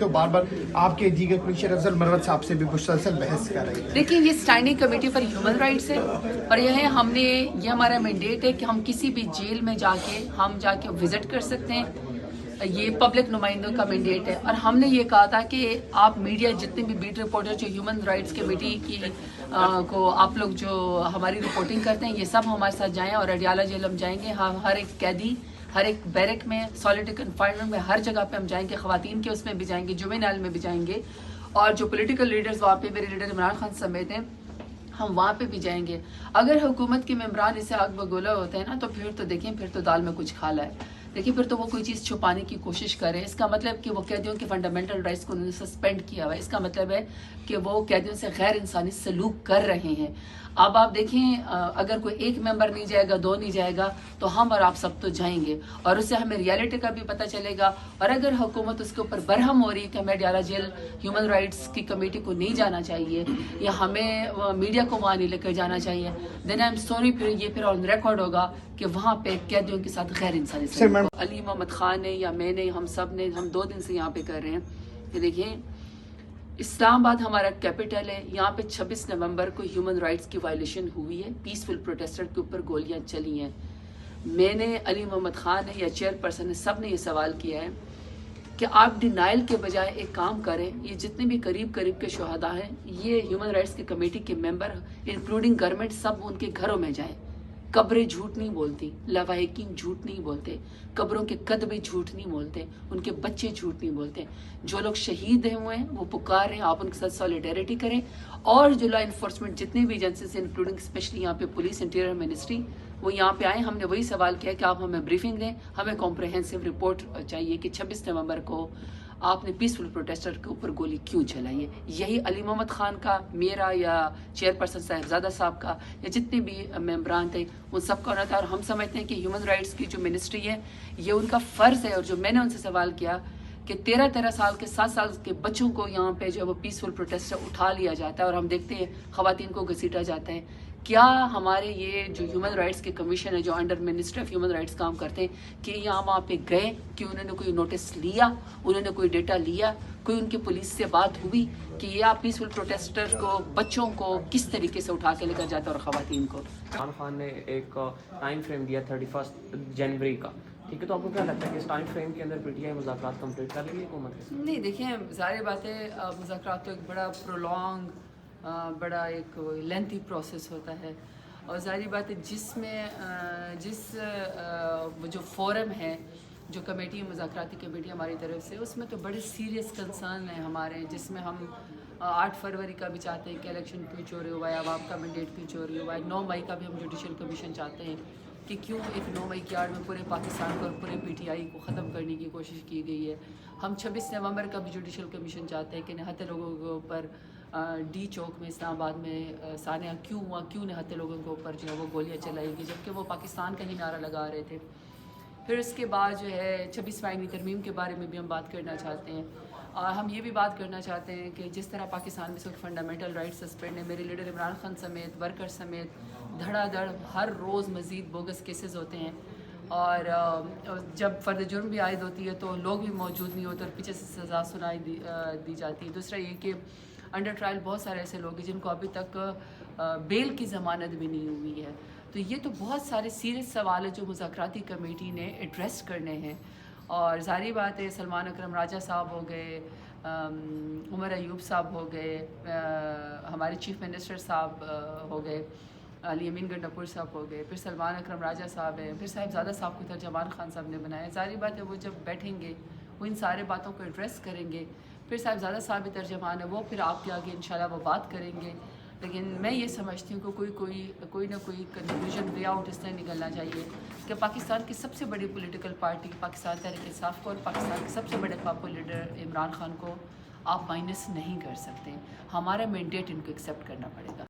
دیکھتے ہو بار بار آپ کے دیگر کمشنر افضل مروت صاحب سے بھی مسلسل بحث کر رہی ہے. دیکھیں یہ standing committee for human rights ہے اور یہ ہمارا مینڈیٹ ہے کہ ہم کسی بھی جیل میں جا کے وزٹ کر سکتے ہیں. یہ پبلک نمائندوں کا مینڈیٹ ہے اور ہم نے یہ کہا تھا کہ آپ میڈیا جتنے بھی بیٹ رپورٹر جو ہیومن رائٹس کمیٹی کی کو آپ لوگ جو ہماری رپورٹنگ کرتے ہیں یہ سب ہمارے ساتھ جائیں اور اڈیالہ جیل ہم جائیں گے. ہم ہر ایک قیدی ہر ایک بیرک میں سالیٹری کنفائنمنٹ میں ہر جگہ پہ ہم جائیں گے. خواتین کے اس میں بھی جائیں گے, جوینائل میں بھی جائیں گے اور جو پولیٹیکل لیڈرز وہاں پہ میرے لیڈر عمران خان سمیت ہیں ہم وہاں پہ بھی جائیں گے. اگر حکومت کے ممبران اسے آگ بگولا ہوتے ہیں نا تو پھر تو دیکھیں پھر تو دال میں کچھ کھالا ہے. دیکھیں پھر تو وہ کوئی چیز چھپانے کی کوشش کرے. اس کا مطلب کہ وہ قیدیوں کے فنڈامنٹل رائٹس کو انہوں نے سسپینڈ کیا ہوا ہے. اس کا مطلب ہے کہ وہ قیدیوں سے غیر انسانی سلوک کر رہے ہیں. اب آپ دیکھیں اگر کوئی ایک ممبر نہیں جائے گا, دو نہیں جائے گا تو ہم اور آپ سب تو جائیں گے اور اس سے ہمیں ریالٹی کا بھی پتہ چلے گا. اور اگر حکومت اس کے اوپر برہم ہو رہی ہے کہ ہمیں اڈیالہ جیل ہیومن رائٹس کی کمیٹی کو نہیں جانا چاہیے یا ہمیں میڈیا کو وہاں نہیں لے کر جانا چاہیے, دین آئی ایم سوری پھر آن ریکارڈ ہوگا کہ وہاں پہ قیدیوں کے ساتھ غیر انسانی سلوک. علی محمد خان نے یا میں نے ہم سب نے ہم 2 دن سے یہاں پہ کر رہے ہیں کہ دیکھیں اسلام آباد ہمارا کیپٹل ہے. یہاں پہ 26 نومبر کو ہیومن رائٹس کی وائلیشن ہوئی ہے. پیسفل پروٹیسٹر کے اوپر گولیاں چلی ہیں. میں نے, علی محمد خان نے یا چیئرپرسن نے, سب نے یہ سوال کیا ہے کہ آپ ڈینائل کے بجائے ایک کام کریں. یہ جتنے بھی قریب کے شہداء ہیں یہ ہیومن رائٹس کی کمیٹی کے ممبر انکلوڈنگ گورنمنٹ سب ان کے گھروں میں جائیں. قبریں جھوٹ نہیں بولتی, لواحقین جھوٹ نہیں بولتے, قبروں کے قدمے جھوٹ نہیں بولتے, ان کے بچے جھوٹ نہیں بولتے. جو لوگ شہید ہوئے ہیں وہ پکار رہے ہیں آپ ان کے ساتھ سولیڈیرٹی کریں. اور جو لا انفورسمنٹ جتنے بھی ایجنسیز انکلوڈنگ اسپیشلی یہاں پہ پولیس, انٹیریئر منسٹری, وہ یہاں پہ آئیں. ہم نے وہی سوال کیا کہ آپ ہمیں بریفنگ دیں, ہمیں کمپریہنسو رپورٹ چاہیے کہ 26 نومبر کو آپ نے پیسفل پروٹیسٹر کے اوپر گولی کیوں چلائی ہے. یہی علی محمد خان کا, میرا یا چیئرپرسن صاحبزادہ صاحب کا یا جتنے بھی ممبران تھے ان سب کا ہونا تھا. اور ہم سمجھتے ہیں کہ ہیومن رائٹس کی جو منسٹری ہے یہ ان کا فرض ہے. اور جو میں نے ان سے سوال کیا کہ 13 سال کے 7 سال کے بچوں کو یہاں پہ جو وہ پیسفل پروٹیسٹر اٹھا لیا جاتا ہے اور ہم دیکھتے ہیں خواتین کو گھسیٹا جاتا ہے, کیا ہمارے یہ جو ہیومن رائٹس کے کمیشن ہے جو under ministry of human rights کام کرتے ہیں کہ یہاں وہاں پہ گئے کہ انہوں نے کوئی نوٹس لیا, انہوں نے کوئی ڈیٹا لیا, کوئی ان کی پولیس سے بات ہوئی کہ یہ آپ پیسفل پروٹیسٹر کو, بچوں کو کس طریقے سے اٹھا کے لے کر جاتا ہے اور خواتین کو. عمران خان نے ایک ٹائم فریم دیا 31 جنوری کا, ٹھیک ہے, تو آپ کو کیا لگتا ہے کہ اس ٹائم فریم کے اندر پی ٹی آئی مذاکرات کمپلیٹ کر لیں گی حکومت؟ نہیں دیکھیں ظاہر بات ہے مذاکرات تو ایک بڑا پرولونگ, بڑا ایک لینتھی پروسیس ہوتا ہے. اور ظاہری بات ہے جس جو فورم ہے جو کمیٹی مذاکراتی کمیٹی ہماری طرف سے, اس میں تو بڑے سیریس کنسرن ہیں ہمارے, جس میں ہم 8 فروری کا بھی چاہتے ہیں کہ الیکشن کیوں چوری ہوا ہے, عوام کا مینڈیٹ کیوں چوری ہوا ہے. 9 مئی کا بھی ہم جوڈیشل کمیشن چاہتے ہیں کہ کیوں ایک 9 مئی کی آڑ میں پورے پاکستان کو اور پورے پی ٹی آئی کو ختم کرنے کی کوشش کی گئی ہے. ہم 26 نومبر کا بھی جوڈیشل کمیشن چاہتے ہیں کہ نہتے لوگوں کے اوپر ڈی چوک میں اسلام آباد میں سانحہ کیوں ہوا, کیوں نہتے لوگوں کے اوپر جو ہے وہ گولیاں چلائی گئی جبکہ وہ پاکستان کا ہی نعرہ لگا رہے تھے. پھر اس کے بعد جو ہے 26 آئینی ترمیم کے بارے میں بھی ہم بات کرنا چاہتے ہیں. اور ہم یہ بھی بات کرنا چاہتے ہیں کہ جس طرح پاکستان میں سب فنڈامنٹل رائٹ سسپینڈ ہے, میرے لیڈر عمران خان سمیت, ورکر سمیت دھڑا دھڑ ہر روز مزید بوگس کیسز ہوتے ہیں. اور جب فرد جرم بھی عائد ہوتی ہے تو لوگ بھی موجود نہیں ہوتے اور پیچھے سے سزا سنائی دی جاتی ہے. دوسرا یہ کہ انڈر ٹرائل بہت سارے ایسے لوگ ہیں جن کو ابھی تک بیل کی ضمانت بھی نہیں ہوئی ہے. تو یہ تو بہت سارے سیریس سوال ہیں جو مذاکراتی کمیٹی نے ایڈریس کرنے ہیں. اور ظاہری بات ہے سلمان اکرم راجہ صاحب ہو گئے, عمر ایوب صاحب ہو گئے, ہمارے چیف منسٹر صاحب ہو گئے, علی امین گنڈاپور صاحب ہو گئے, پھر سلمان اکرم راجہ صاحب ہیں, پھر صاحبزادہ صاحب کو ترجمان خان صاحب نے بنایا. ظاہری بات ہے وہ جب بیٹھیں گے وہ ان سارے باتوں کو ایڈریس کریں گے. پھر صاحبزادہ صاحب بھی ترجمان ہے, وہ پھر آپ کے آگے انشاءاللہ وہ بات کریں گے. لیکن میں یہ سمجھتی ہوں کہ کوئی نہ کوئی کنکلوژن وے آؤٹ اس طرح نکلنا چاہیے کہ پاکستان کی سب سے بڑی پولیٹیکل پارٹی پاکستان تحریک انصاف کو اور پاکستان کے سب سے بڑے پاپو لیڈر عمران خان کو آپ مائنس نہیں کر سکتے. ہمارا مینڈیٹ ان کو ایکسیپٹ کرنا پڑے گا.